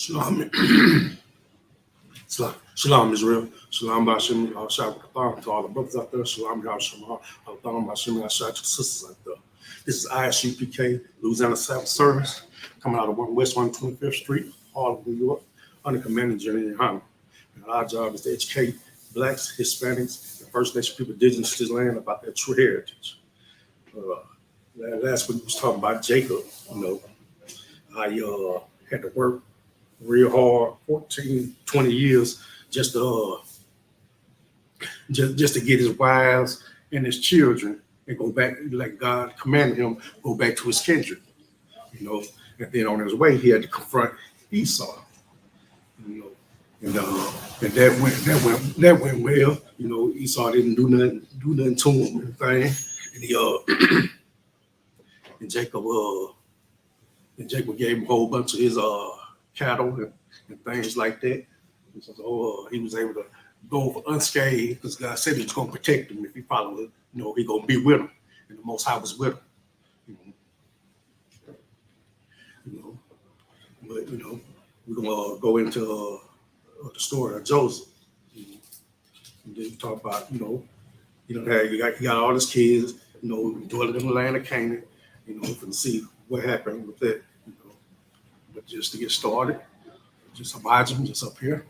Shalom, Shalom, Israel. Shalom, Bashim, Shabbat Katham to all the brothers out there. Shalom, Shalom, Katham, Bashim, Shabbat to the sisters out there. This is Isupk Louisiana Sabbath service coming out of West 125th Street, Harlem, New York, under Commander General Yohana. And our job is to educate Blacks, Hispanics, and First Nation people indigenous to this land about their true heritage. Last week we was talking about Jacob. I had to work real hard, 14, 20 years just to just to get his wives and his children and go back, like God commanded him, go back to his kindred. And then on his way he had to confront Esau. And that went well. Esau didn't do nothing to him, anything. And he and Jacob gave him a whole bunch of his cattle and things like that. And so he was able to go over unscathed because God said he was going to protect him if he followed it. He going to be with him, and the Most High was with him. But we're gonna go into the story of Joseph. And then talk about how he got all his kids, dwelling in the land of Canaan. To see what happened with that. But just to get started, just imagine just up here.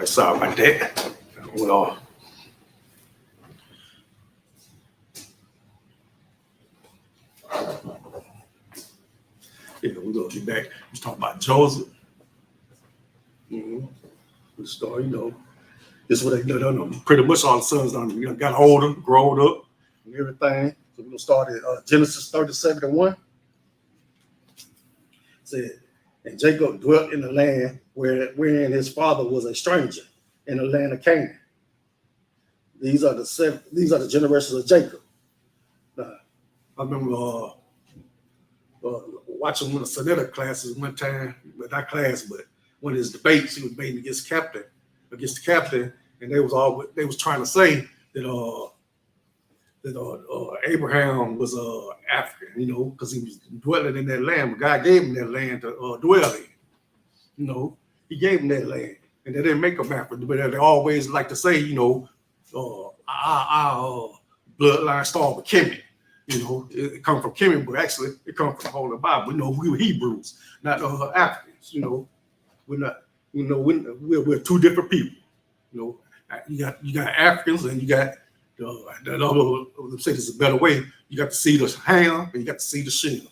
right, sorry about that. Well, yeah, we're gonna get back. Let's talk about Joseph. The story, this is what they done. Pretty much all the sons done, got older, grown up, and everything. So we're gonna start at Genesis 37:1. Said, and Jacob dwelt in the land wherein his father was a stranger, in the land of Canaan. These are the generations of Jacob. I remember watching one of the Sonetta classes one time, but not class, but one of his debates. He was debating against the captain, and they was trying to say that Abraham was African, because he was dwelling in that land. But God gave him that land to dwell in. He gave him that land, and they didn't make him African, but they always like to say, our bloodline started with Kemet. It comes from Kemet, but actually it comes from the Holy Bible. We were Hebrews, not Africans. We're not. We're two different people. You got Africans, and you got let's say this is a better way. You got to see the Ham, and you got to see the Shem.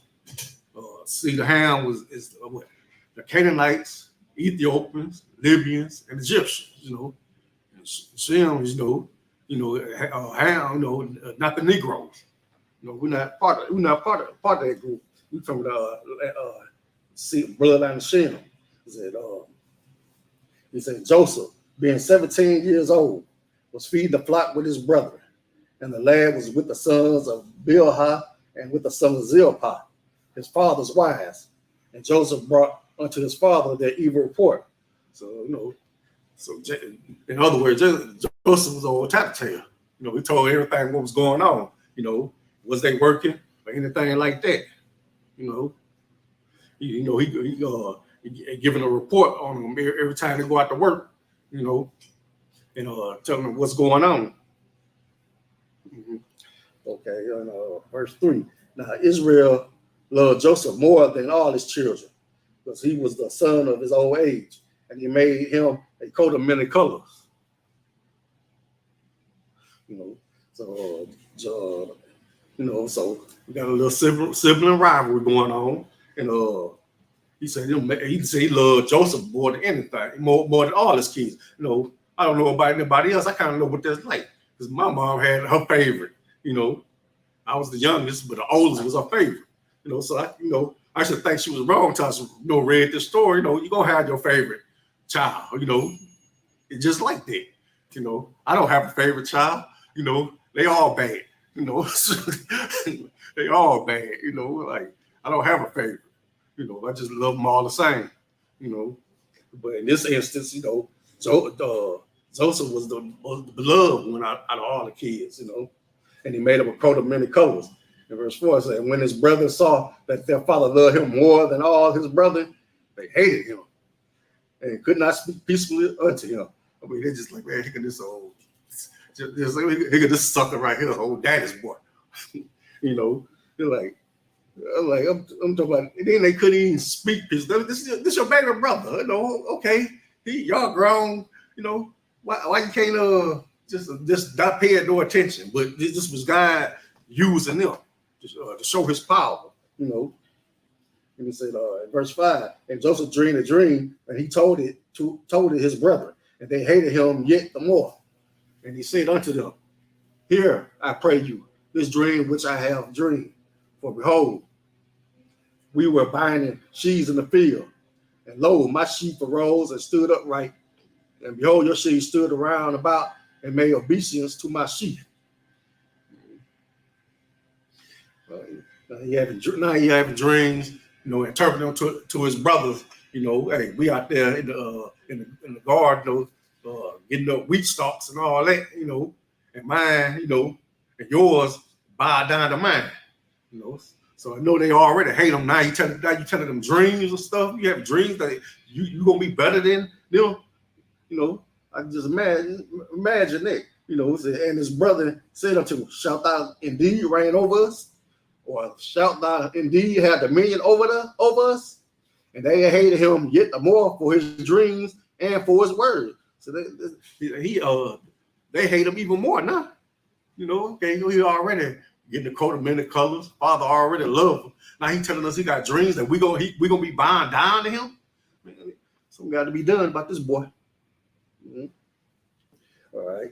See the Ham is what? The Canaanites, Ethiopians, Libyans, and Egyptians. Shem, Ham, not the Negroes. We're not part of that group. We from the bloodline of Shem. He said Joseph, being 17 years old, was feeding the flock with his brother, and the lad was with the sons of Bilhah and with the sons of Zilpah, his father's wives. And Joseph brought unto his father their evil report. So in other words, Joseph was old tattletale. He told everything what was going on. Was they working or anything like that? He giving a report on them every time they go out to work. And telling them what's going on. Okay, verse 3. Now Israel loved Joseph more than all his children, because he was the son of his old age, and he made him a coat of many colors. So we got a little sibling rivalry going on, and he said he loved Joseph more than anything, more than all his kids. I don't know about anybody else. I kind of know what that's like, because my mom had her favorite. I was the youngest, but the oldest was her favorite. So I should think she was wrong till I read this story. You're gonna have your favorite child. It's just like that. I don't have a favorite child. They all bad. They all bad. Like I don't have a favorite. I just love them all the same. But in this instance, Joseph was the beloved one out of all the kids, and he made him a coat of many colors. In verse 4 it said, when his brothers saw that their father loved him more than all his brothers, they hated him and could not speak peacefully unto him. I mean, they're just like, man, he could this sucker right here, old daddy's boy. They're like, I'm talking about. And then they couldn't even speak. This your baby brother. Okay, y'all grown. Why you can't just not pay no attention? But this was God using them to show His power. And he said in verse 5, and Joseph dreamed a dream, and he told it his brother, and they hated him yet the more. And he said unto them, hear, I pray you, this dream which I have dreamed. For behold, we were binding sheaves in the field, and lo, my sheep arose and stood upright, and behold, your sheep stood around about and made obeisance to my sheep. Now he having dreams, interpreting them to his brothers. Hey, we out there in the garden, getting up wheat stalks and all that, and mine, and yours bow down to mine, So I know they already hate them. Now you telling them dreams and stuff. You have dreams that you gonna be better than them. I can just imagine that. And his brother said unto him, shalt thou indeed reign over us? Or shalt thou indeed have dominion over us? And they hated him yet the more for his dreams and for his word. So they hate him even more now. You know, okay, he already getting the coat of many colors. Father already loved him. Now he telling us he got dreams that we gonna be bowing down to him. Man, something got to be done about this boy. Mm-hmm. All right.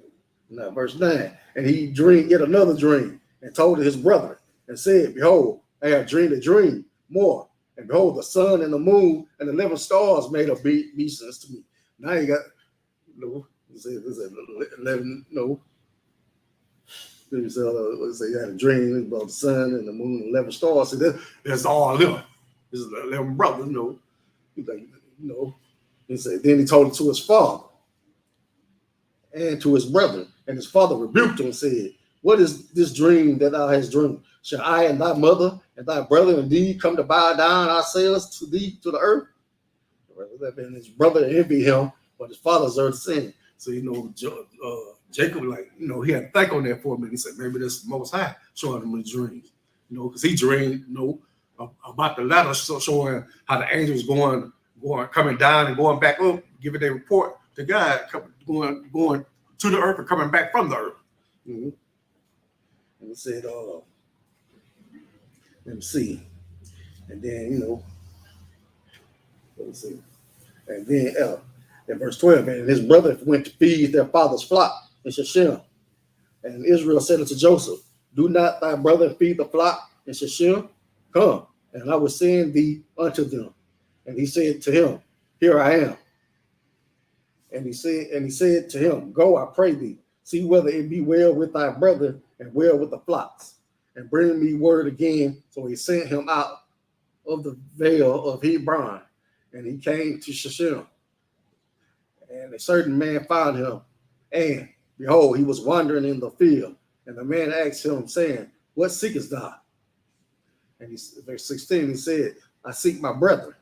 Now verse 9. And he dreamed yet another dream and told his brother and said, behold, I have dreamed a dream more. And behold, the sun and the moon and the 11 stars made obeisance to me. Now you got no. It said 11. No. So you had a dream about the sun and the moon and 11 stars. So that's all them. This is 11 brothers. You know. He's like, you know. He said. Then he told it to his father and to his brother, and his father rebuked him and said, what is this dream that thou hast dreamed? Shall I and thy mother and thy brother indeed come to bow down ourselves to thee, to the earth? And his brother envied him, but his father's earth sin. So, you know, Jacob, like, you know, he had to think on that for a minute. He said, maybe this Most High showing him his dreams, you know, because he dreamed, you know, about the ladder showing how the angels coming down and going back up, giving their report to God, going to the earth and coming back from the earth. Mm-hmm. And he said, let me see. And then, you know, let me see. And then in verse 12, and his brother went to feed their father's flock in Shechem. And Israel said unto Joseph, do not thy brother feed the flock in Shechem? Come, and I will send thee unto them. And he said to him, here I am. And he said to him, go, I pray thee, see whether it be well with thy brother and well with the flocks, and bring me word again. So he sent him out of the vale of Hebron, and he came to Shechem. And a certain man found him, and behold, he was wandering in the field. And the man asked him, saying, what seekest thou? And verse 16, he said, I seek my brethren.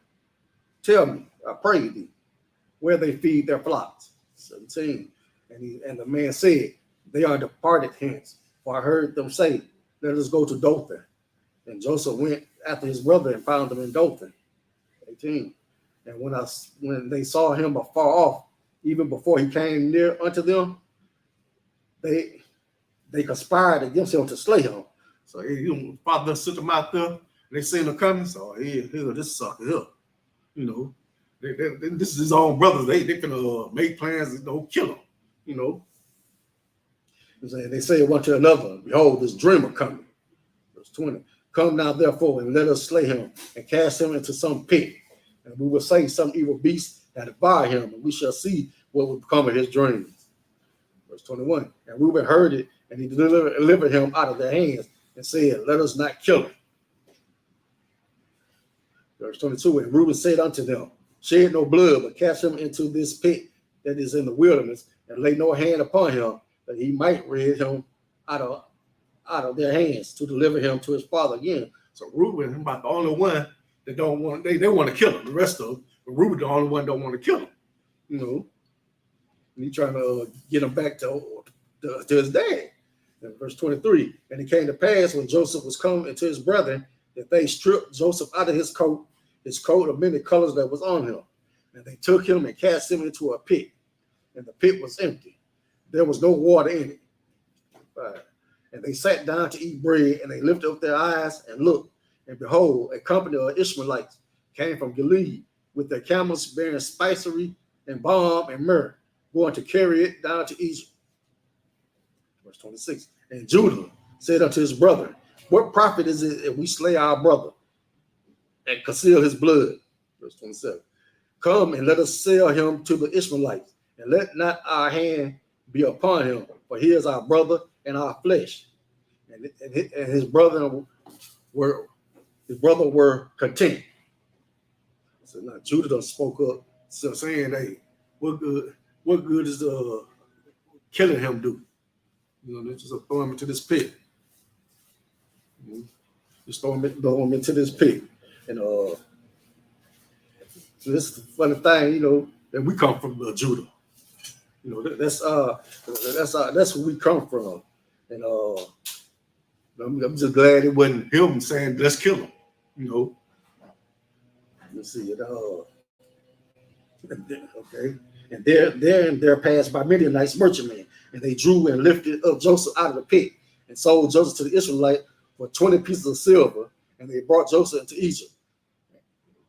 Tell me, I pray thee, where they feed their flocks. 17. And the man said, they are departed hence, for I heard them say, let us go to Dothan. And Joseph went after his brother and found them in Dothan. 18. And when they saw him afar off, even before he came near unto them, they conspired against him to slay him. So father sent them out there, and they seen him coming. So here's this sucker here, you know. This is his own brothers. They can make plans to kill him, you know. They say one to another, behold, this dreamer coming. Verse 20. Come now, therefore, and let us slay him and cast him into some pit. And we will say some evil beast that devour him, and we shall see what will become of his dreams. Verse 21. And Reuben heard it, and he delivered him out of their hands and said, let us not kill him. Verse 22. And Reuben said unto them, shed no blood, but cast him into this pit that is in the wilderness, and lay no hand upon him, that he might rid him out of their hands to deliver him to his father again. So Reuben is about the only one that don't want, they want to kill him. The rest of them, but Reuben the only one don't want to kill him. You know, and he trying to get him back to his dad. In verse 23, and it came to pass when Joseph was come into his brethren that they stripped Joseph out of his coat of many colors that was on him. And they took him and cast him into a pit, and the pit was empty. There was no water in it. And they sat down to eat bread, and they lifted up their eyes and looked, and behold, a company of Ishmaelites came from Gilead with their camels bearing spicery and balm and myrrh, going to carry it down to Egypt. Verse 26. And Judah said unto his brother, what profit is it if we slay our brother and conceal his blood? Verse 27. Come and let us sell him to the Ishmaelites, and let not our hand be upon him, for he is our brother and our flesh. And his brother were content. So now Judah done spoke up, so saying, hey, what good is killing him do? You know, they just throw him into this pit. Just throw him into this pit. And so this is the funny thing, you know, that we come from Judah. You know, that's where we come from. And I'm just glad it wasn't him saying, let's kill him. You know. Let's see it. Okay. And there passed by Midianites merchantmen, and they drew and lifted up Joseph out of the pit, and sold Joseph to the Israelite for 20 pieces of silver, and they brought Joseph into Egypt.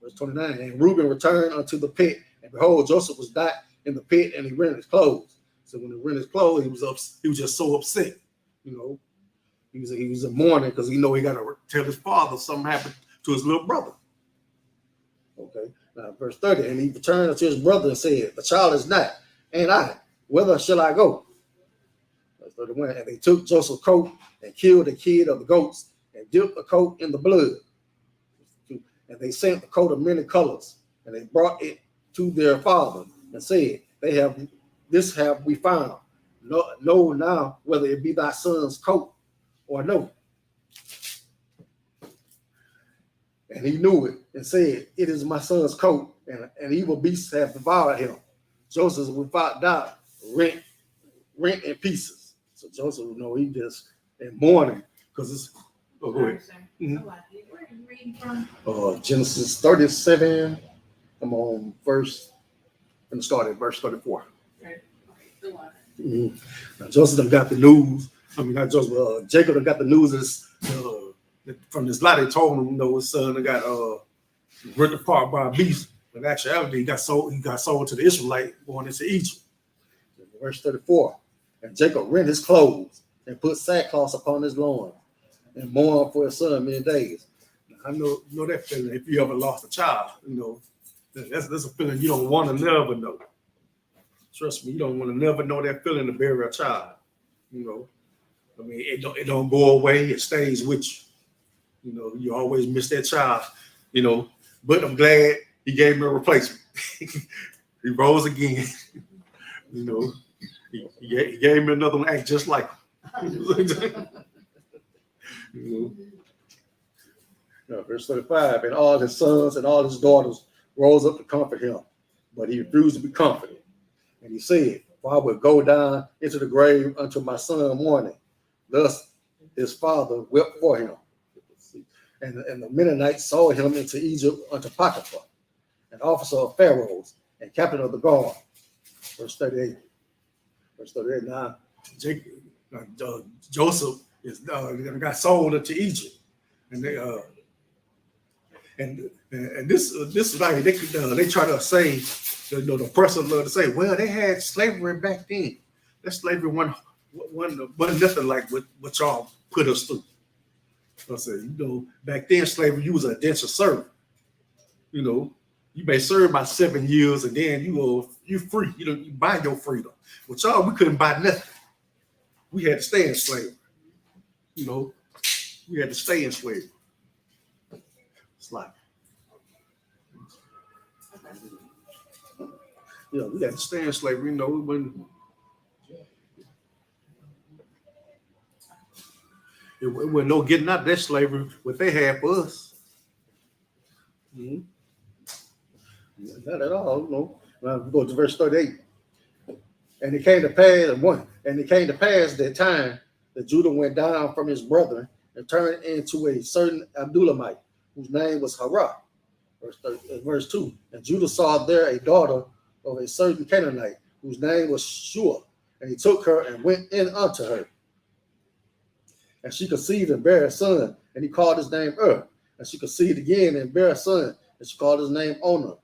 Verse 29, and Reuben returned unto the pit, and behold, Joseph was not in the pit, and he rent his clothes. So when he rent his clothes, he was just so upset, you know. He was in mourning because he know he got to tell his father something happened to his little brother. Okay, now verse 30, and he returned unto his brother and said, the child is not, and I, whither shall I go? Verse 31, and they took Joseph's coat and killed the kid of the goats and dipped the coat in the blood. And they sent the coat of many colors, and they brought it to their father and said, this have we found. Know now whether it be thy son's coat or no. And he knew it and said, it is my son's coat, and evil beasts have devoured him. Joseph, without doubt, rent in pieces. So Joseph, he just in mourning because it's. Oh, go ahead. Mm-hmm. Where are you reading from? Genesis 37. I'm on verse. I'm going to start at verse 34. Okay. Mm-hmm. Now, Joseph done got the news. Not Joseph. Jacob done got the news from this lie. They told him, his son got ripped apart by a beast. But actually, he got sold to the Israelite going into Egypt. Verse 34. And Jacob rent his clothes and put sackcloth upon his loins and mourned for his son many days. Now, I know that feeling. If you ever lost a child, that's a feeling you don't want to never know. Trust me, you don't want to never know that feeling to bury a child. It don't go away. It stays with you. You always miss that child. But I'm glad he gave me a replacement. He rose again. He gave me another one act just like him. Verse 35, and all his sons and all his daughters rose up to comfort him, but he refused to be comforted. And he said, for I will go down into the grave unto my son mourning. Thus his father wept for him. And the Mennonites sold him into Egypt unto Potiphar, an officer of Pharaoh's and captain of the guard. Verse 38. Now, Joseph got sold into Egypt, and this like they try to say, the person love to say, well, they had slavery back then. That slavery wasn't nothing like what y'all put us through. I said, back then slavery, you was a indentured servant. You may serve by 7 years, and then you free. You buy your freedom. With y'all, we couldn't buy nothing. We had to stay in slavery. We had to stay in slavery. It's like, we had to stay in slavery. When it wasn't no getting out of that slavery. What they had for us. Mm-hmm. Not at all, Now we go to verse 38. And it came to pass that time that Judah went down from his brethren and turned into a certain Abdullamite, whose name was Harah. Verse 2. And Judah saw there a daughter of a certain Canaanite, whose name was Shua, and he took her and went in unto her. And she conceived and bare a son, and he called his name And she conceived again and bare a son, and she called his name Onah.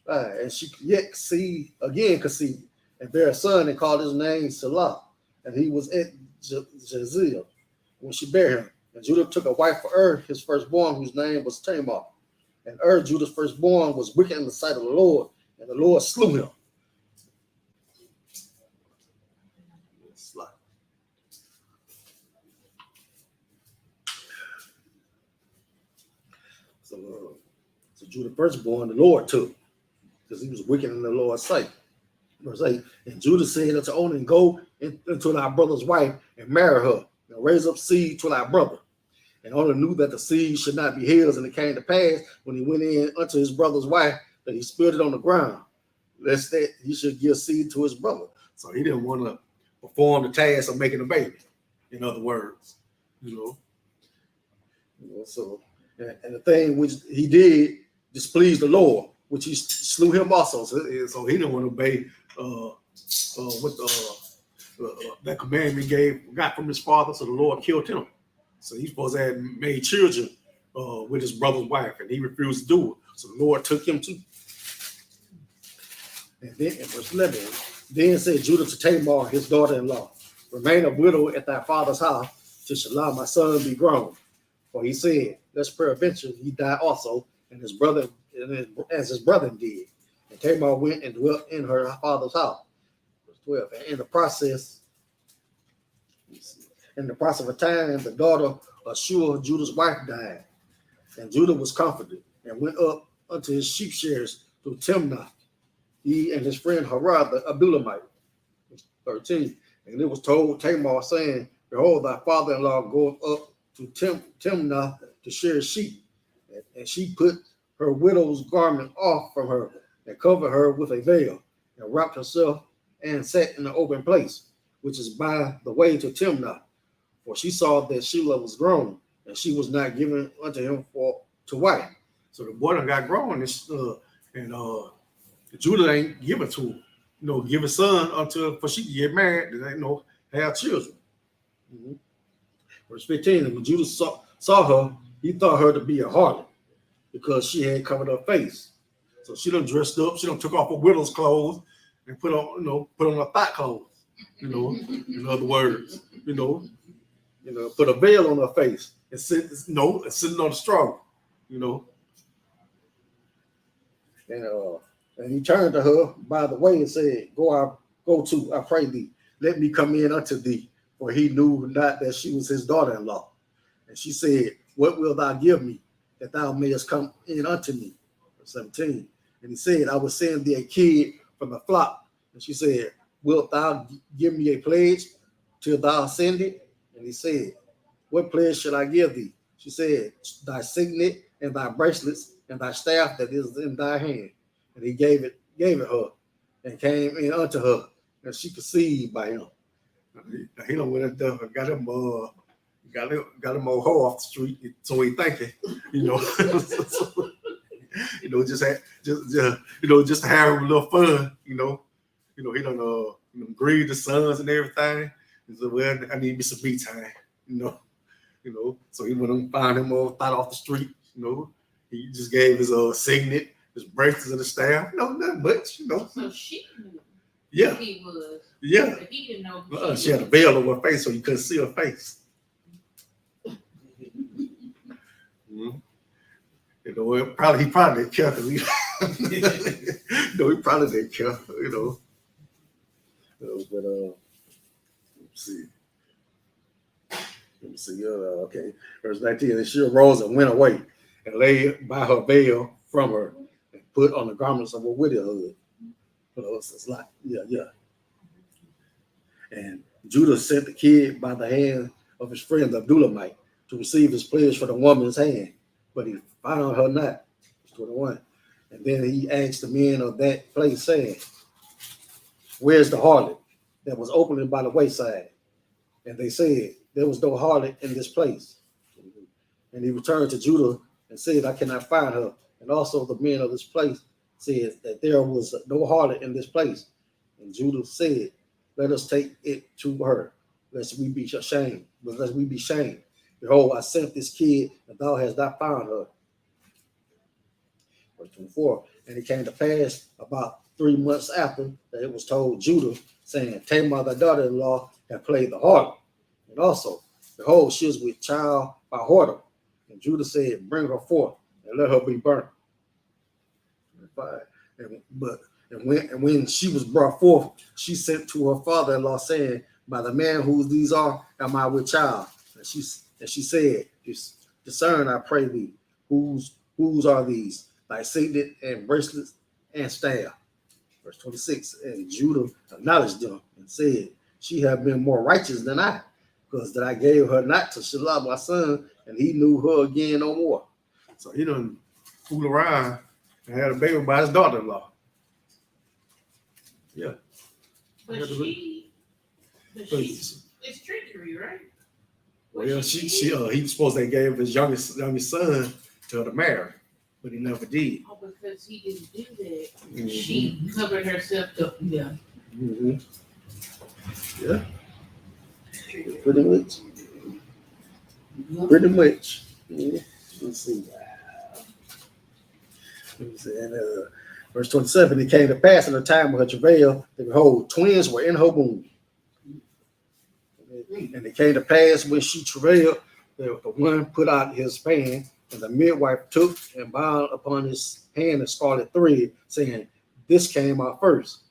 And she yet conceived, and bare a son, and called his name Salah. And he was at Jezreel when she bare him. And Judah took a wife for his firstborn, whose name was Tamar. And Judah's firstborn, was wicked in the sight of the Lord, and the Lord slew him. So Judah firstborn, the Lord took, because he was wicked in the Lord's sight. Verse 8, and Judah said unto Onan, go into thy brother's wife and marry her, and raise up seed to thy brother. And Onan knew that the seed should not be his, and it came to pass when he went in unto his brother's wife that he spilled it on the ground, lest that he should give seed to his brother. So he didn't want to perform the task of making a baby, in other words, So, and the thing which he did displeased the Lord, which he slew him also. So he didn't want to obey what that commandment got from his father. So the Lord killed him. So he's supposed to have made children with his brother's wife, and he refused to do it. So the Lord took him too. And then in verse 11, then said Judah to Tamar, his daughter-in-law, remain a widow at thy father's house till Shalom my son be grown. For he said, lest peradventure he die also, and his brother, as his brother did. And Tamar went and dwelt in her father's house. Verse 12. And in the process of time, the daughter of Shua, Judah's wife, died. And Judah was comforted and went up unto his sheep shears to Timnah, he and his friend Harad the Adulamite. 13. And it was told Tamar, saying, behold, thy father-in-law goeth up to Timnah to shear sheep. And she put her widow's garment off from her and covered her with a veil and wrapped herself and sat in an open place, which is by the way to Timnah. For she saw that Shelah was grown, and she was not given unto him to wife. So the boy done got grown, and Judah ain't given to him. Give his son for she can get married and have children. Mm-hmm. Verse 15, and when Judah saw her, he thought her to be a harlot because she had covered her face. So she done dressed up, she done took off her widow's clothes and put on her thigh clothes. In other words, put a veil on her face and sitting on the straw. And he turned to her by the way and said, go to, I pray thee, let me come in unto thee. For he knew not that she was his daughter-in-law. And she said, what wilt thou give me, that thou mayest come in unto me? Verse 17. And he said, I will send thee a kid from the flock. And she said, wilt thou give me a pledge till thou send it? And he said, what pledge shall I give thee? She said, thy signet and thy bracelets and thy staff that is in thy hand. And he gave it her and came in unto her, and she conceived by him. He done went up there and got him a hoe off the street, so he thinking, just to have a little fun, he done grieved the sons and everything. He said, well, I need me some me time, So he went and found him thought off the street, He just gave his signet, his bracelets and the staff, nothing much, So she knew. Yeah. He was. Yeah. But he didn't know. She had a veil over her face so you couldn't see her face. Mm-hmm. He probably didn't care. He probably didn't care, But let me see. Okay. Verse 19. And she arose and went away and lay by her veil from her and put on the garments of her widowhood. It's like, yeah. And Judah sent the kid by the hand of his friend the Adulamite to receive his pledge for the woman's hand, but he found her not. 21. And then he asked the men of that place, saying, where's the harlot that was opening by the wayside? And they said, there was no harlot in this place. And he returned to Judah and said, I cannot find her. And also the men of this place said that there was no harlot in this place. And Judah said, let us take it to her, lest we be ashamed. But lest we be shamed. Behold, I sent this kid, and thou hast not found her. Verse 24. And it came to pass about 3 months after that it was told Judah, saying, Tamar, thy daughter-in-law, had played the harlot. And also, behold, she was with child by whoredom. And Judah said, bring her forth, and let her be burnt. And when she was brought forth, she sent to her father-in-law, saying, by the man whose these are, am I with child? And she said, discern, I pray thee, whose are these? Thy signet and bracelets and staff. Verse 26. And Judah acknowledged them and said, she have been more righteous than I, because that I gave her not to Shelah my son, and he knew her again no more. So he done fooled around and had a baby by his daughter-in-law. Yeah. But it's trickery, right? Well, he was supposed to give his youngest son to her to marry, but he never did. Oh, because he didn't do that. Mhm. She covered herself up. Yeah. Mhm. Yeah, pretty much. Pretty much. Yeah. Let's see. Let me see. And, verse 27, it came to pass in the time of her travail that behold, twins were in her womb. And it came to pass when she travailed, that the one put out his fan, and the midwife took and bound upon his hand a scarlet thread, saying, this came out first.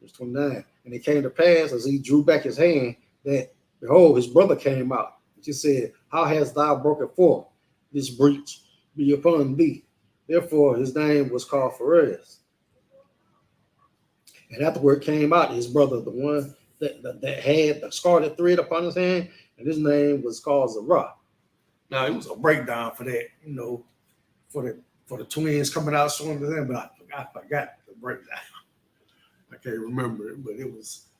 Verse 29. And it came to pass as he drew back his hand that behold, his brother came out. And she said, how hast thou broken forth? This breach be upon thee. Therefore his name was called Pharez. And afterward came out his brother, the one that had the scarlet thread upon his hand, and his name was called Zerah. Now it was a breakdown for that, for the twins coming out showing to them, but I forgot the breakdown. I can't remember it, but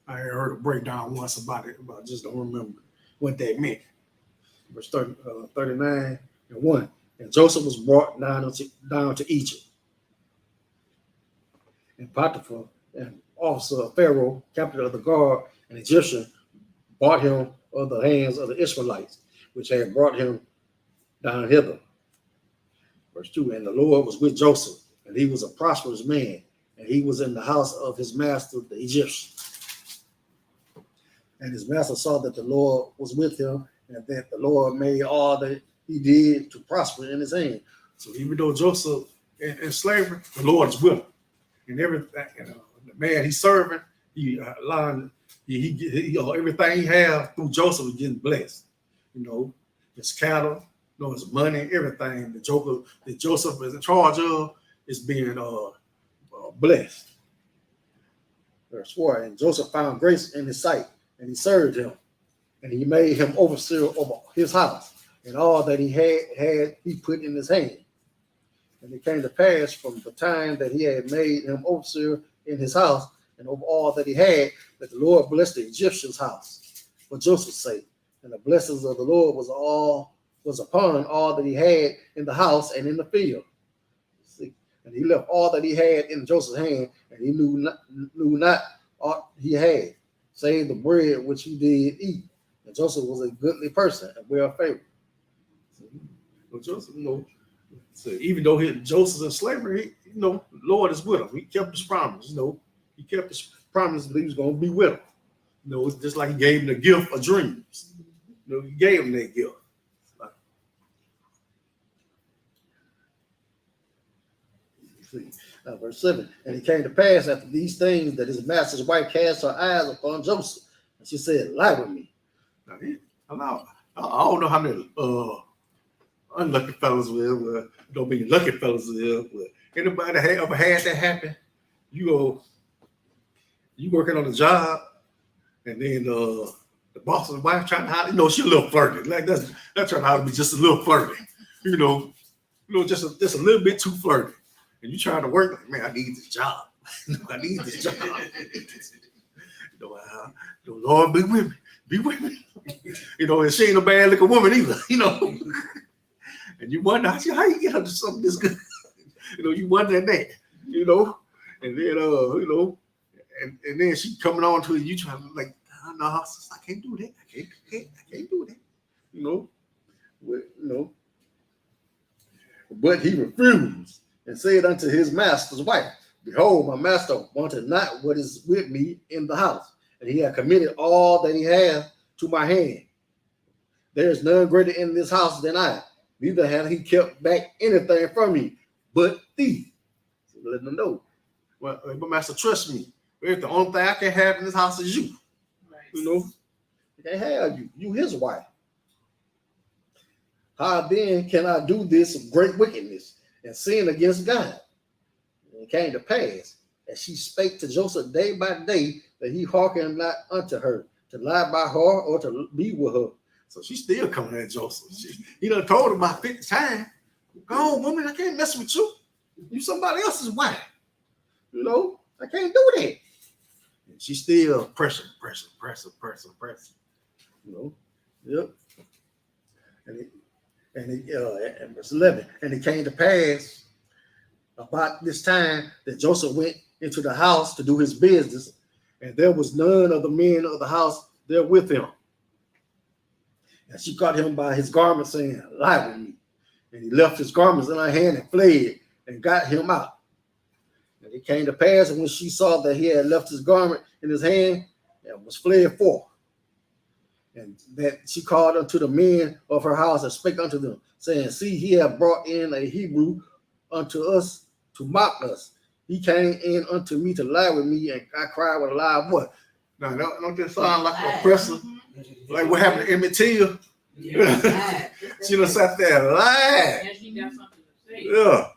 I heard a breakdown once about it, but I just don't remember what that meant. Verse 39 and 1. And Joseph was brought down to Egypt. And Potiphar, an officer of Pharaoh, captain of the guard, an Egyptian, bought him of the hands of the Israelites, which had brought him down hither. Verse 2. And the Lord was with Joseph, and he was a prosperous man, and he was in the house of his master, the Egyptian. And his master saw that the Lord was with him, and that the Lord made all that he did to prosper in his hand. So even though Joseph in slavery, the Lord is with him. And everything, the man he's serving, everything he has through Joseph is getting blessed. His cattle, his money, everything that Joseph is in charge of is being blessed. Verse 4. And Joseph found grace in his sight, and he served him, and he made him overseer over his house, and all that he had he put in his hand. And it came to pass from the time that he had made him overseer in his house and over all that he had, that the Lord blessed the Egyptian's house for Joseph's sake. And the blessings of the Lord was upon all that he had in the house and in the field. See? And he left all that he had in Joseph's hand, and he knew not aught he had, save the bread which he did eat. And Joseph was a goodly person and well favored. So Joseph, so even though Joseph's in slavery, the Lord is with him. He kept his promise. He kept his promise that he was going to be with him. It's just like he gave him the gift of dreams. He gave him that gift. Verse 7. And it came to pass after these things that his master's wife cast her eyes upon Joseph, and she said, lie with me. Now, I don't know how many unlucky fellas will, don't mean lucky fellas will, but anybody ever had that happen? You working on a job, and then the boss and wife trying to hide, she's a little flirty. Like that's trying to be just a little flirty, just a little bit too flirty. And you trying to work, like, man, I need this job. I need this job. Lord, be with me. Be with me. And she ain't a bad looking woman either, And you wonder how you get her to something this good. You wonder that, and then and then she coming on to you trying to like, no, I can't do that. I can't do that. But he refused and said unto his master's wife, behold, my master wanted not what is with me in the house, and he had committed all that he hath to my hand. There is none greater in this house than I, neither had he kept back anything from me but thee. So let them know. Well, my master trusts me. The only thing I can have in this house is you. Right. I can't have you. You his wife. How then can I do this great wickedness and sin against God? And it came to pass, as she spake to Joseph day by day, that he hearkened not unto her, to lie by her or to be with her. So she's still coming at Joseph. He done told her about 50 times, go on, woman, I can't mess with you. You somebody else's wife. I can't do that. And she's still pressing. Yep. And verse 11, and it came to pass about this time that Joseph went into the house to do his business, and there was none of the men of the house there with him. And she caught him by his garment, saying, lie with me. And he left his garments in her hand and fled and got him out. And it came to pass, and when she saw that he had left his garment in his hand and was fled forth, and that she called unto the men of her house and spake unto them, saying, see, he hath brought in a Hebrew unto us to mock us. He came in unto me to lie with me, and I cried with a loud voice. Now, don't that sound like an oppressor? Like what happened to Emmett Till? Yeah, She done sat there and lied. And she got something to say. Yeah.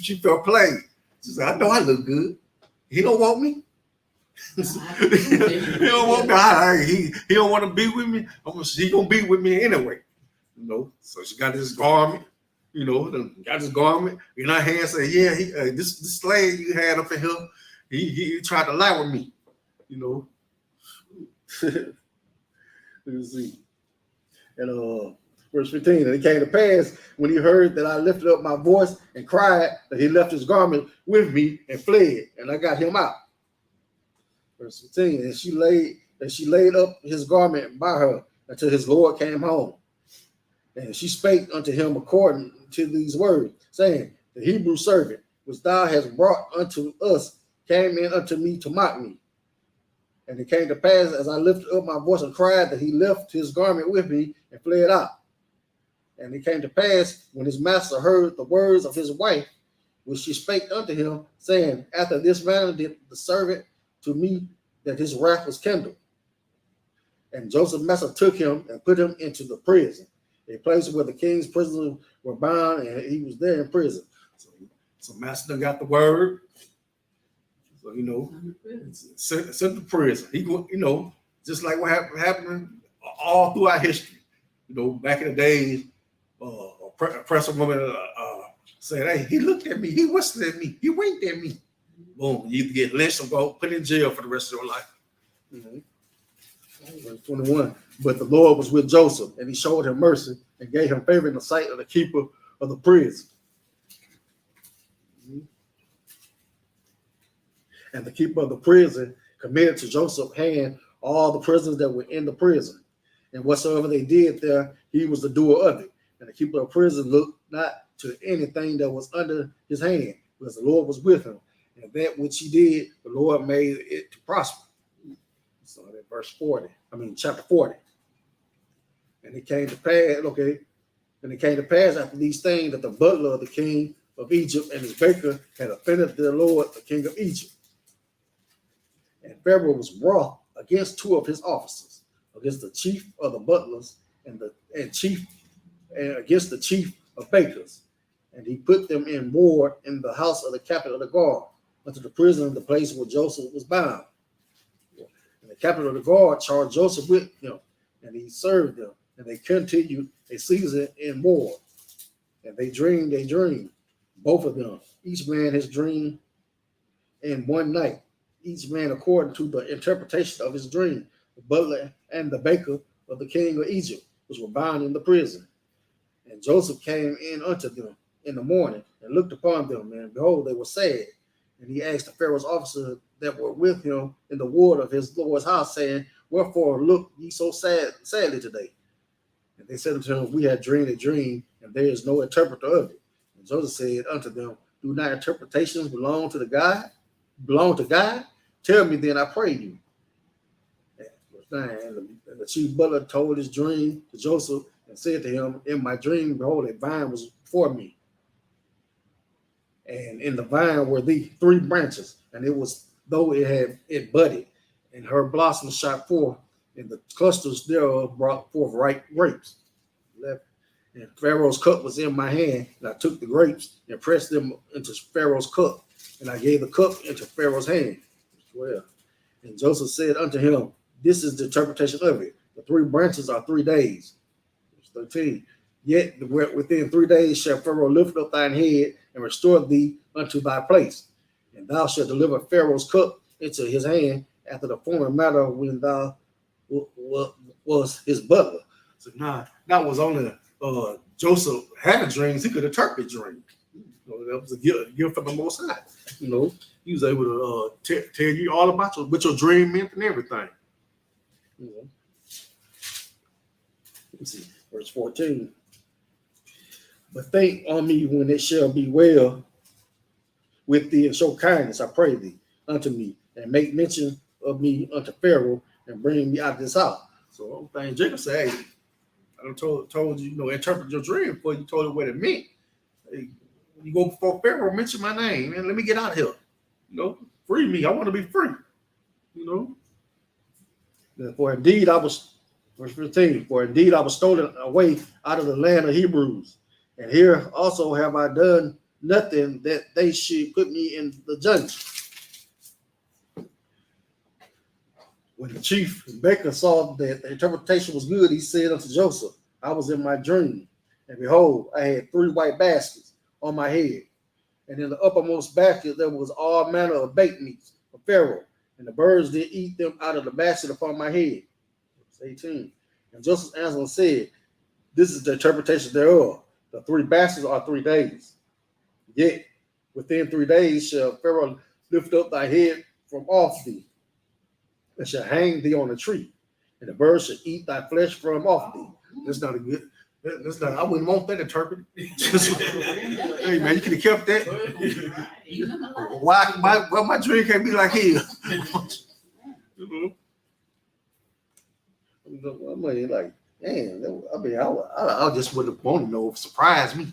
She felt played. She said, I know I look good. He don't want me. He don't want me. He don't want to be with me. He gonna be with me anyway. You know. So she got this garment. You know, got this garment in her hand. Said, yeah, this slave you had up in here. He tried to lie with me. You know. Let's see. And verse 15, and it came to pass when he heard that I lifted up my voice and cried that he left his garment with me and fled, and I got him out. Verse 15, and she laid up his garment by her until his Lord came home. And she spake unto him according to these words, saying, the Hebrew servant which thou hast brought unto us came in unto me to mock me. And it came to pass as I lifted up my voice and cried that he left his garment with me and fled out. And it came to pass when his master heard the words of his wife, which she spake unto him, saying, after this manner did the servant to me, that his wrath was kindled. And Joseph's master took him and put him into the prison, a place where the king's prisoners were bound, and he was there in prison. So master got the word. So, you know, sent to prison. He, you know, just like what happened all throughout history. You know, back in the days, oppressive woman said, hey, he looked at me, he whistled at me, he winked at me. Boom, you either get lynched or go put in jail for the rest of your life. Verse 21, but the Lord was with Joseph, and he showed him mercy and gave him favor in the sight of the keeper of the prison. And the keeper of the prison committed to Joseph's hand all the prisoners that were in the prison. And whatsoever they did there, he was the doer of it. And the keeper of the prison looked not to anything that was under his hand, because the Lord was with him. And that which he did, the Lord made it to prosper. So that verse 40, chapter 40. And it came to pass, and it came to pass after these things that the butler of the king of Egypt and his baker had offended the Lord, the king of Egypt. And Pharaoh was wroth against two of his officers, against the chief of the butlers and against the chief of bakers. And he put them in ward in the house of the captain of the guard, unto the prison, the place where Joseph was bound. And the captain of the guard charged Joseph with them, and he served them. And they continued a season in ward. And they dreamed a dream, both of them, each man his dream in one night, each man according to the interpretation of his dream, the butler and the baker of the king of Egypt, which were bound in the prison. And Joseph came in unto them in the morning and looked upon them, and behold, they were sad. And he asked the Pharaoh's officers that were with him in the ward of his Lord's house, saying, wherefore look ye so sadly today? And they said unto him, we had dreamed a dream, and there is no interpreter of it. And Joseph said unto them, do not interpretations belong to God? Tell me then, I pray you. And the chief butler told his dream to Joseph and said to him, in my dream, behold, a vine was before me. And in the vine were the 3 branches, and it was though it budded, and her blossoms shot forth, and the clusters thereof brought forth ripe grapes. And Pharaoh's cup was in my hand, and I took the grapes and pressed them into Pharaoh's cup, and I gave the cup into Pharaoh's hand. 12. And Joseph said unto him, this is the interpretation of it. The 3 branches are 3 days. 13. Yet within 3 days shall Pharaoh lift up thine head and restore thee unto thy place. And thou shalt deliver Pharaoh's cup into his hand after the former matter when thou was his butler. So now that was only Joseph had dreams, he could interpret dreams. That was a gift from the Most High. He was able to tell you all about what your dream meant and everything. Let's see, verse 14. But think on me when it shall be well with thee, and show kindness, I pray thee, unto me, and make mention of me unto Pharaoh, and bring me out of this house. So thing Jacob said, hey, I done told you, interpret your dream before you told it what it meant. Hey, when you go before Pharaoh, mention my name, and let me get out of here. Free me. I want to be free. For indeed I was, verse 15, for indeed I was stolen away out of the land of Hebrews. And here also have I done nothing that they should put me in the dungeon. When the chief baker saw that the interpretation was good, he said unto Joseph, I was in my dream, and behold, I had 3 white baskets on my head. And in the uppermost basket there was all manner of baked meats for Pharaoh, and the birds did eat them out of the basket upon my head. Verse 18. And Joseph answered and said, this is the interpretation thereof. The 3 baskets are 3 days. Yet within 3 days shall Pharaoh lift up thy head from off thee, and shall hang thee on a tree, and the birds shall eat thy flesh from off thee. That's not a good. That's not. I wouldn't want that interpreted. Hey man, you could have kept that. Why my dream can't be like his? I mean, like, damn. I mean, I just would have wanted to know if it surprised me.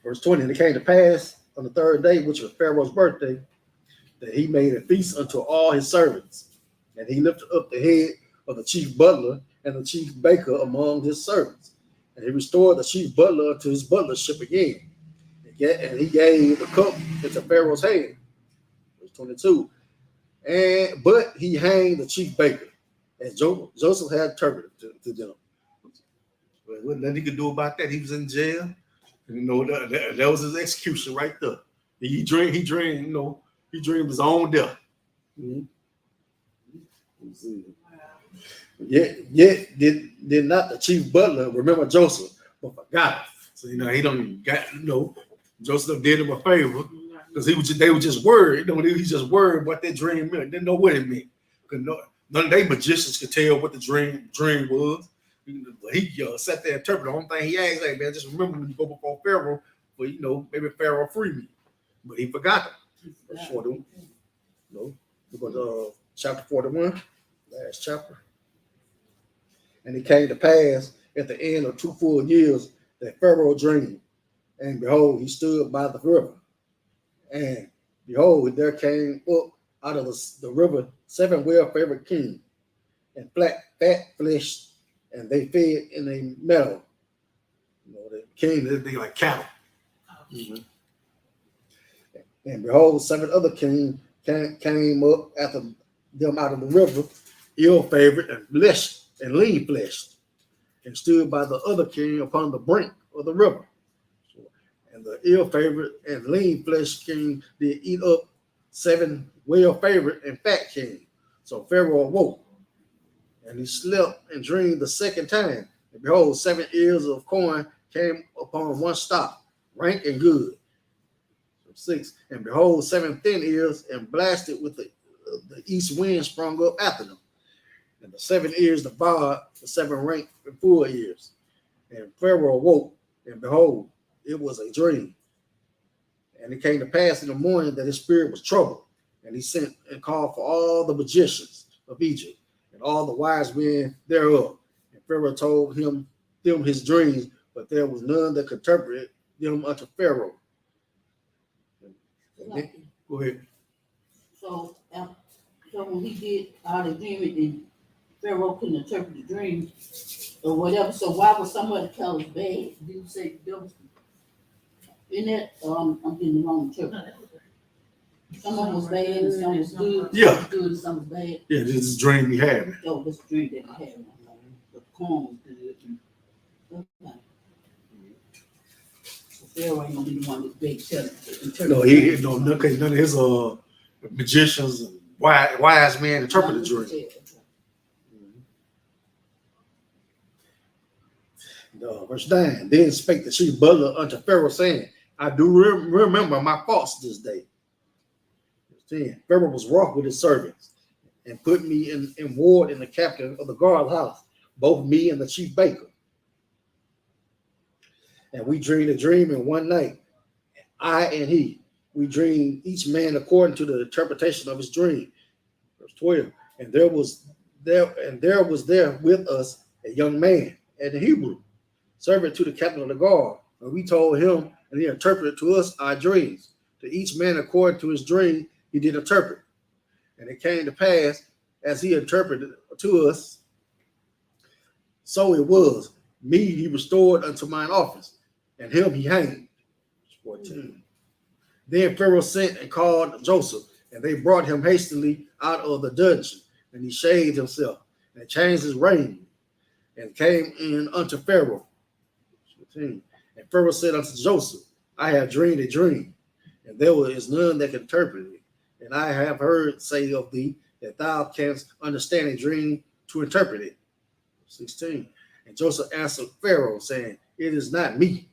Verse 20, and it came to pass on the 3rd day, which was Pharaoh's birthday, that he made a feast unto all his servants. And he lifted up the head of the chief butler and the chief baker among his servants. And he restored the chief butler to his butlership again. And he gave the cup into Pharaoh's hand. Verse 22. But he hanged the chief baker, as Joseph had interpreted to them. But wasn't nothing he could do about that. He was in jail. That was his execution right there. He dreamed his own death. Mm-hmm. Yet did not the chief butler remember Joseph, but forgot him. So he don't got Joseph did him a favor because they were just worried. He just worried what that dream meant. Didn't know what it meant. Because none of they magicians could tell what the dream was. But he sat there and interpreted. The only thing he asked, hey man, just remember when you go before Pharaoh, but maybe Pharaoh free me. But he forgot them. Verse 41. Because chapter 41, last chapter. And it came to pass at the end of 2 full years that Pharaoh dreamed, and behold, he stood by the river, and behold, there came up out of the river 7 well-favored kings, and fat-fleshed, and they fed in a meadow. The king, they like cattle. Mm-hmm. And behold, 7 other kings came up after them out of the river, ill-favored and blessed and lean-fleshed, and stood by the other king upon the brink of the river. And the ill-favored and lean-fleshed king did eat up 7 well-favored and fat kings. So Pharaoh awoke, and he slept and dreamed the 2nd time. And behold, 7 ears of corn came upon one stalk, rank and good. 6. And behold, 7 thin ears, and blasted with the east wind sprung up after them. And the 7 ears devoured the 7 rank and full ears. And Pharaoh awoke, and behold, it was a dream. And it came to pass in the morning that his spirit was troubled, and he sent and called for all the magicians of Egypt and all the wise men thereof. And Pharaoh told them his dreams, but there was none that could interpret them unto Pharaoh. Go ahead. So when he did all the dreaming, then Pharaoh couldn't interpret the dream or whatever. So why was somebody tell us bad? Did you say there was in that? I'm getting the wrong interpretation. Some was bad and some was good. Yeah. Some was good and some was bad. Yeah, this is a dream he had. Oh, this dream that he had. The corn was good. Okay. So Pharaoh ain't gonna be the one that's big telling. None of his magicians and wise men interpret the dream. Verse 9. Then spake the chief butler unto Pharaoh, saying, I do remember my faults this day. Verse 10. Pharaoh was wroth with his servants and put me in ward in the captain of the guard's house, both me and the chief baker. And we dreamed a dream in one night, I and he. We dreamed each man according to the interpretation of his dream. Verse 12. And there was there with us a young man, and a Hebrew, servant to the captain of the guard. And we told him, and he interpreted to us our dreams. To each man according to his dream, he did interpret. And it came to pass, as he interpreted to us, so it was. Me he restored unto mine office, and him he hanged. 14. Then Pharaoh sent and called Joseph, and they brought him hastily out of the dungeon. And he shaved himself, and changed his raiment, and came in unto Pharaoh. 15. And Pharaoh said unto Joseph, I have dreamed a dream, and there is none that can interpret it. And I have heard say of thee that thou canst understand a dream to interpret it. 16. And Joseph answered Pharaoh, saying, It is not me.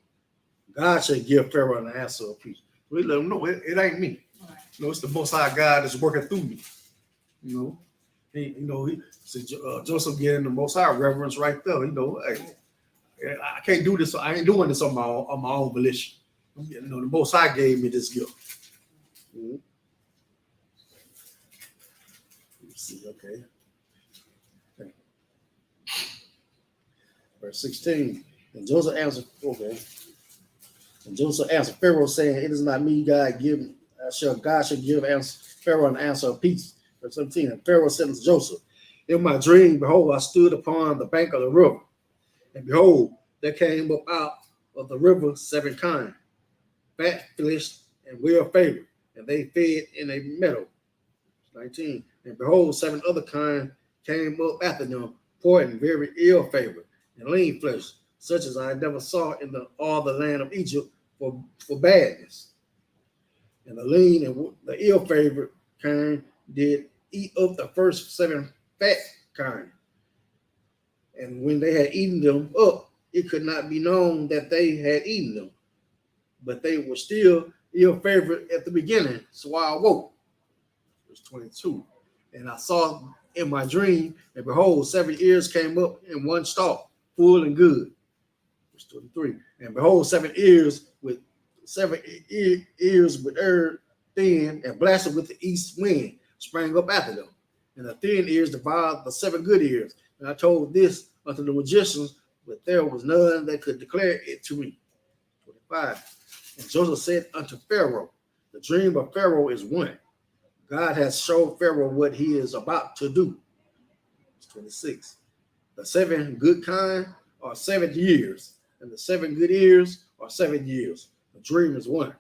God shall give Pharaoh an answer of peace. We let him know it ain't me. Right. You know, it's the Most High God that's working through me. You know, Joseph getting the Most High reverence right there. You know, hey, I can't do this. I ain't doing this on my own volition. You know, the Most High gave me this gift. Mm-hmm. Let's see, okay. Verse 16. And Joseph answered, okay. And Joseph answered Pharaoh, saying, It is not me, God shall give Pharaoh an answer of peace. Verse 17. And Pharaoh said unto Joseph, In my dream, behold, I stood upon the bank of the river, and behold, there came up out of the river 7 kine, fat, flesh, and well favored, and they fed in a meadow. 19. And behold, 7 other kine came up after them, poor and very ill favored, and lean flesh, such as I never saw in all the land of Egypt for badness. And the lean and the ill favored kind did eat up the first 7 fat kind. And when they had eaten them up, it could not be known that they had eaten them, but they were still ill favored at the beginning. So I awoke. Verse 22. And I saw in my dream, and behold, 7 ears came up in one stalk, full and good. Verse 23. And behold, 7 ears with herb thin and blasted with the east wind sprang up after them. And the thin ears devoured the 7 good ears. And I told this unto the magicians, but there was none that could declare it to me. 25. And Joseph said unto Pharaoh, The dream of Pharaoh is one. God has showed Pharaoh what he is about to do. 26. The 7 good kind are 7 years, and the 7 good ears are 7 years. The dream is one.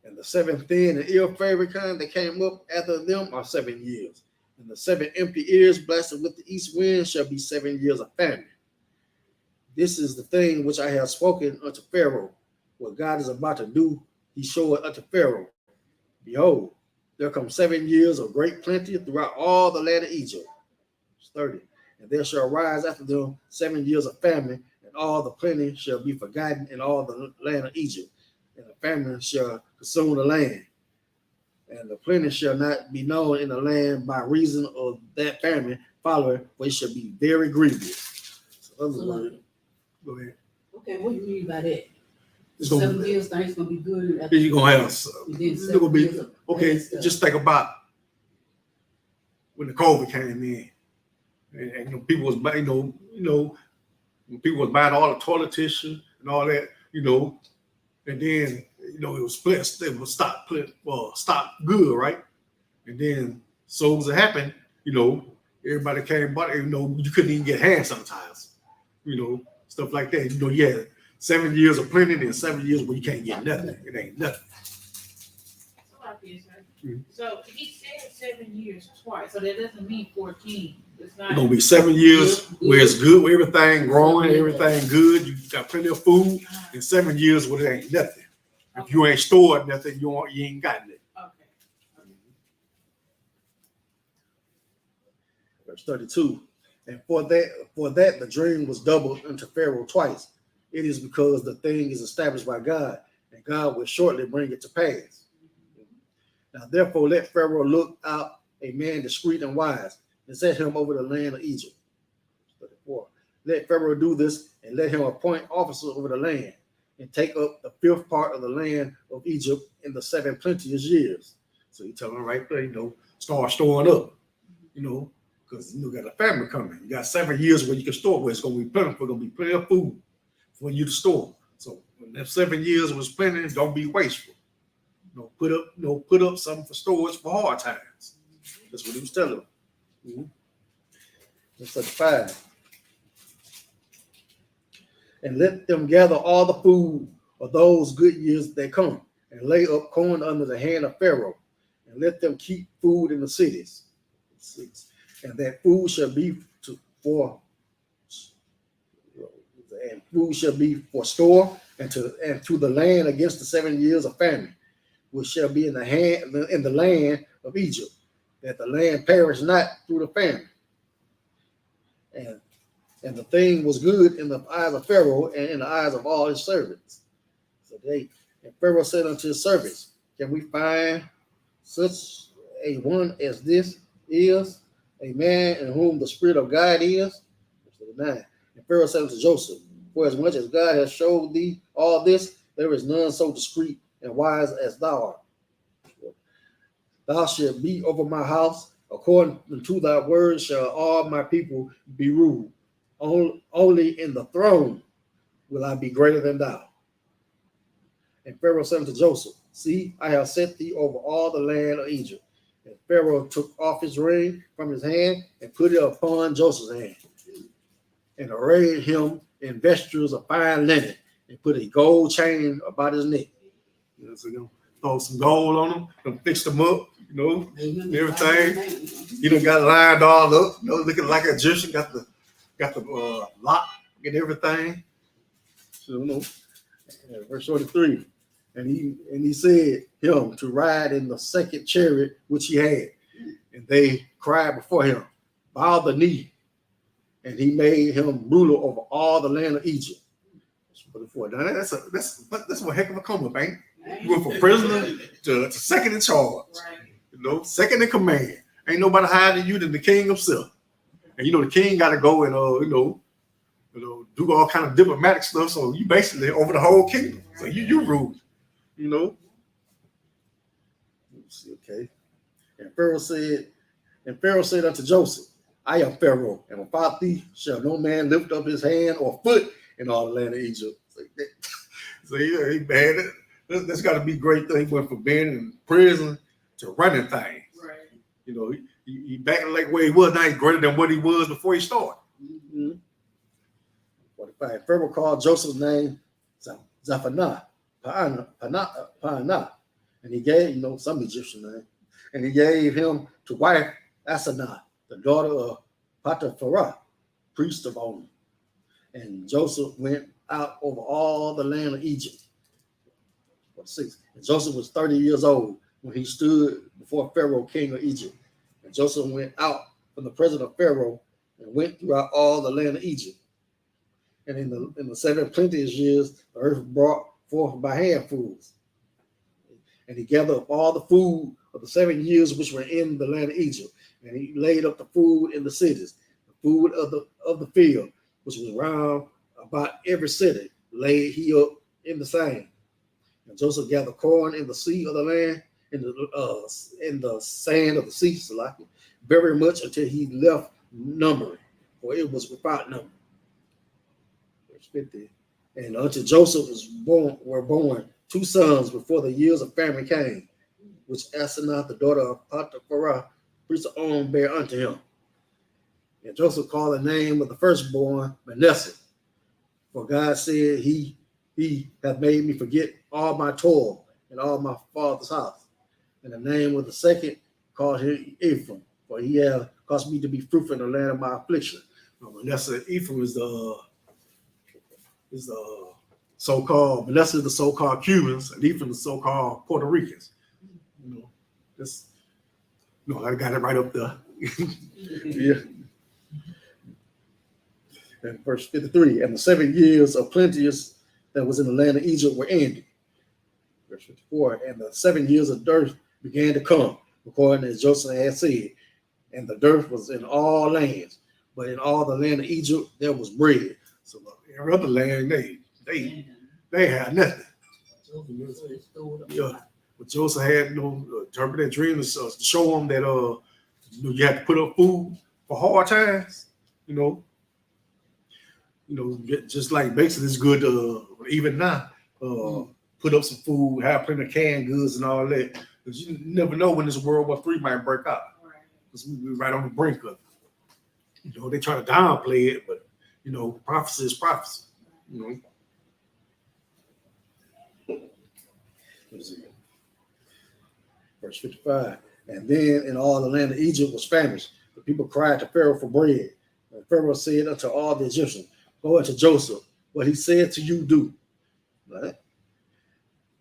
And the 7 thin and ill-favored kind that came up after them are 7 years. And the 7 empty ears blasted with the east wind shall be 7 years of famine. This is the thing which I have spoken unto Pharaoh. What God is about to do, he showed unto Pharaoh. Behold, there come 7 years of great plenty throughout all the land of Egypt. 30. And there shall arise after them 7 years of famine, and all the plenty shall be forgotten in all the land of Egypt. And the famine shall consume the land. And the plenty shall not be known in the land by reason of that famine following, for it shall be very grievous. So, other words, go ahead. Okay, what do you mean by that? It's gonna 7 years, things gonna be good. Then you're gonna have And then it's gonna 7 be years of okay. bad stuff. Just think about when the COVID came in, and you know, people was buying, when people was buying all the toilet tissue and all that, and then it was split. It was stop good, right? And then so as it happened, everybody came, but you couldn't even get hand sanitizer, stuff like that. You had 7 years of plenty and 7 years where you can't get nothing. It ain't nothing. So he said 7 years twice, so that doesn't mean 14. It's not. It's gonna be 7 years where it's good, where everything growing, everything good. You got plenty of food, and 7 years where it ain't nothing. If you ain't stored nothing, you ain't got nothing. Okay. Verse 32. And for that the dream was doubled unto Pharaoh twice. It is because the thing is established by God, and God will shortly bring it to pass. Now therefore let Pharaoh look out a man discreet and wise, and set him over the land of Egypt. 34. Let Pharaoh do this, and let him appoint officers over the land, and take up the fifth part of the land of Egypt in the 7 plenteous years. So you tell him right there, start storing up, because you got a famine coming. You got 7 years where you can store, where it's going to be plentiful, going to be plenty of food for you to store. So when that 7 years was plenty, don't be wasteful. Put up something for storage for hard times. That's what he was telling them. Mm-hmm. That's 35. And let them gather all the food of those good years that come, and lay up corn under the hand of Pharaoh, and let them keep food in the cities. 6. And that food shall be for store, and to the land against the 7 years of famine, which shall be in the land of Egypt, that the land perish not through the famine. And the thing was good in the eyes of Pharaoh and in the eyes of all his servants. So and Pharaoh said unto his servants, can we find such a one as this is, a man in whom the Spirit of God is? 9. And Pharaoh said unto Joseph, for as much as God has showed thee all this, there is none so discreet and wise as thou art. Thou shalt be over my house. According to thy words shall all my people be ruled. Only in the throne will I be greater than thou. And Pharaoh said unto Joseph, see, I have set thee over all the land of Egypt. And Pharaoh took off his ring from his hand and put it upon Joseph's hand, and arrayed him in vestures of fine linen, and put a gold chain about his neck. So throw some gold on him, and fix them up, everything. You done got lined all up, looking like an Egyptian, got the lock and everything. So, verse 43. And he said him to ride in the second chariot which he had. And they cried before him, bow the knee. And he made him ruler over all the land of Egypt. 44. Now that's a heck of a come up, ain't it? You went from prisoner to second in charge. Right. Second in command. Ain't nobody higher than you than the king himself. And the king got to go and do all kind of diplomatic stuff. So you basically over the whole kingdom. So you rule. Okay. And Pharaoh said unto Joseph, I am Pharaoh, and without thee shall no man lift up his hand or foot in all the land of Egypt. So yeah, man, that's got to be a great thing. He went from being in prison to running things. Right. He back like where he was now. He's greater than what he was before he started. Mm-hmm. 45. Pharaoh called Joseph's name Zephaniah, Paanah, and he gave some Egyptian name, and he gave him to wife Asenath, the daughter of Potiphar, priest of On. And Joseph went out over all the land of Egypt. 46. And Joseph was 30 years old when he stood before Pharaoh, king of Egypt. And Joseph went out from the presence of Pharaoh and went throughout all the land of Egypt. And in the 7 plenteous years, the earth brought forth by handfuls. And he gathered up all the food of the 7 years which were in the land of Egypt. And he laid up the food in the cities, the food of the field, which was round about every city, laid he up in the same. And Joseph gathered corn in the sea of the land, in the sand of the sea, very much until he left numbering, for it was without number. Verse 50. And unto Joseph were born 2 sons before the years of famine came, which Asenath, the daughter of Potiphar, priest of On, bare unto him. And Joseph called the name of the firstborn Manasseh, for God said, He hath made me forget all my toil and all my father's house. And the name of the second called him Ephraim, for he hath caused me to be fruitful in the land of my affliction. Manasseh, Ephraim is the so-called, Manasseh is the so-called Cubans, and Ephraim is the so-called Puerto Ricans. I got it right up there. Yeah. And verse 53, and the 7 years of plenteous that was in the land of Egypt were ended. Verse 54, and the 7 years of dearth began to come, according as Joseph had said. And the dearth was in all lands, but in all the land of Egypt there was bread. So every other land, they had nothing. Yeah. But Joseph had interpret that dream to show them that you have to put up food for hard times. Just like basically it's good even now put up some food, have plenty of canned goods and all that. Because you never know when this World War III might break out. Because we're right on the brink of it. They try to downplay it, but prophecy is prophecy. Verse 55, and then in all the land of Egypt was famished. The people cried to Pharaoh for bread. And Pharaoh said unto all the Egyptians, go unto Joseph, what he said to you do. Right?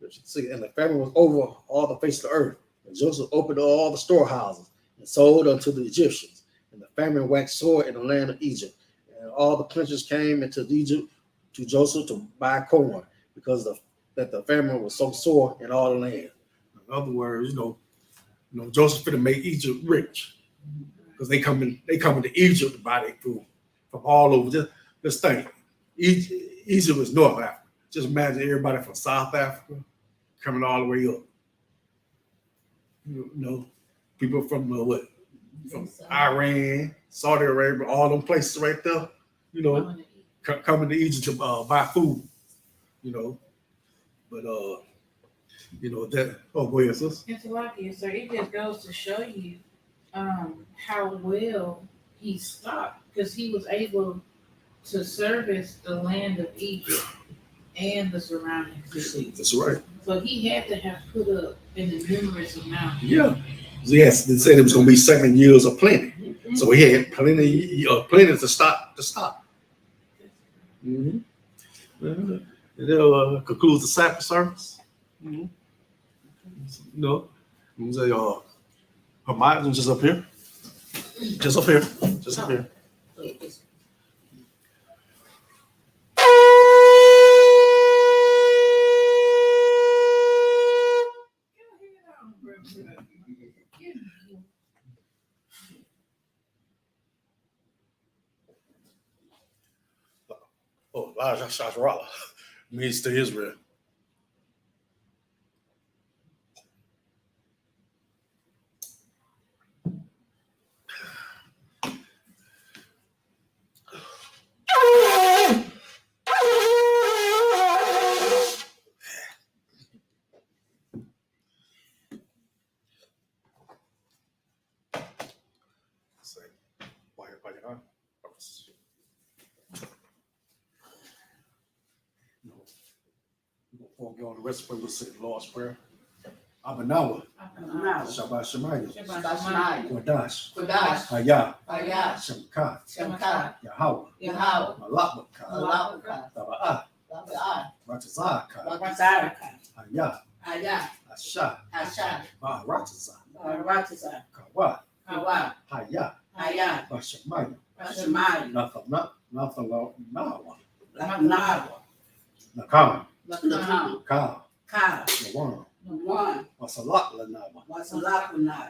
And the famine was over all the face of the earth. And Joseph opened all the storehouses and sold unto the Egyptians. And the famine waxed sore in the land of Egypt. And all the princes came into Egypt to Joseph to buy corn, because that the famine was so sore in all the land. In other words, Joseph finna make Egypt rich, because they coming to Egypt to buy their food from all over. Just think, Egypt was North Africa. Just imagine everybody from South Africa coming all the way up. People from from Iran, Saudi Arabia, all them places right there. Coming to Egypt to buy food. But that. Oh, go ahead, sis. It's lucky, so it just goes to show you how well he stopped, because he was able to service the land of Egypt and the surrounding cities. That's right. So he had to have put up in a numerous amount. Yeah. Yes, they said it was going to be 7 years of plenty. Mm-hmm. So he had plenty to stop. Mm-hmm. And that concludes the Sabbath service. Mm-hmm. Her mind is just up here. Just up here. Just up here. Oh, Elijah Shasharala means to Israel. Before we go on the rest of it, we'll say the Lord's Prayer. Abanawa, Shabbat Shemayim, Kodash, Hayah, Shemka, Yahweh, Malakbaka, Taba'ah, Ratazaka, Hayah, Asha, Ba'aratazah, Kawa, Hayah, Bashamayim, Nathanawa, Nakam, Ka, Lawan, Wasalat Lanawa,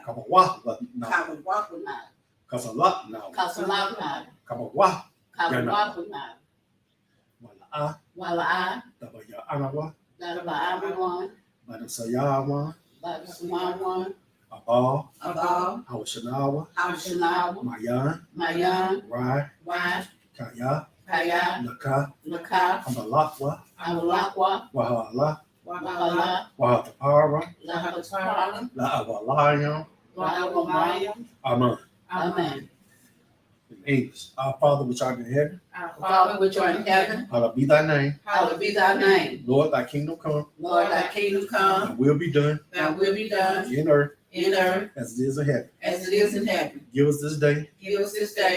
Kabawah Lanawa, Kasalat Nawa, Kabawah Wala'ah, Dabaya Anawa, Badasayawa, Abal, Hawashanawa, Mayan, Rai, Kaya, Naka, Amalakwa, Wahala, Wahatapara, La'awalayam, Amen. In English, our Father which art in heaven, hallowed be thy name. Lord, thy kingdom come, and will be done in earth as it is in heaven. Give us this day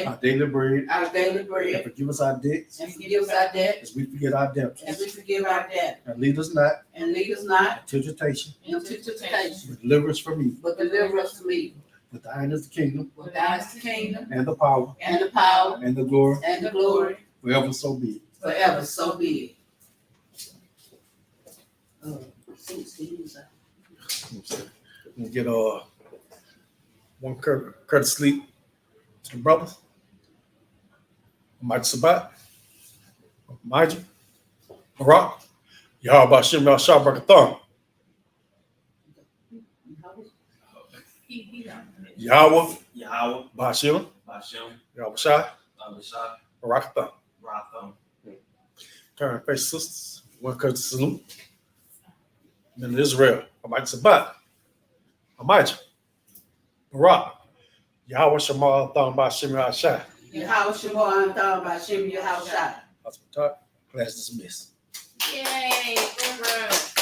our daily bread, and forgive us our debts as we forgive our debtors. And lead us not into temptation, but deliver us from evil. For thine is the kingdom, and the power, and the glory, Forever so be it. Forever, so be it. 16 is out. And get one courtesy sleep to the brothers. Mike Sabbath, Major, Barack, Yahweh Shem Yahshua Barakathon, He don't. Yahweh Yahweh, Bashim, Bashem, Yahweh Shai, Abishai, Barakathon. Ratham. Turn face sisters, one courtesy salute. Then Israel, Mike Sabbath, Major, Barack, Yahweh Shemal Thon Bashim Yahshai. Yahweh Shemor and Thon by Shem Yahweh Shai. That's my talk. Class dismissed. Yay, Pharaoh.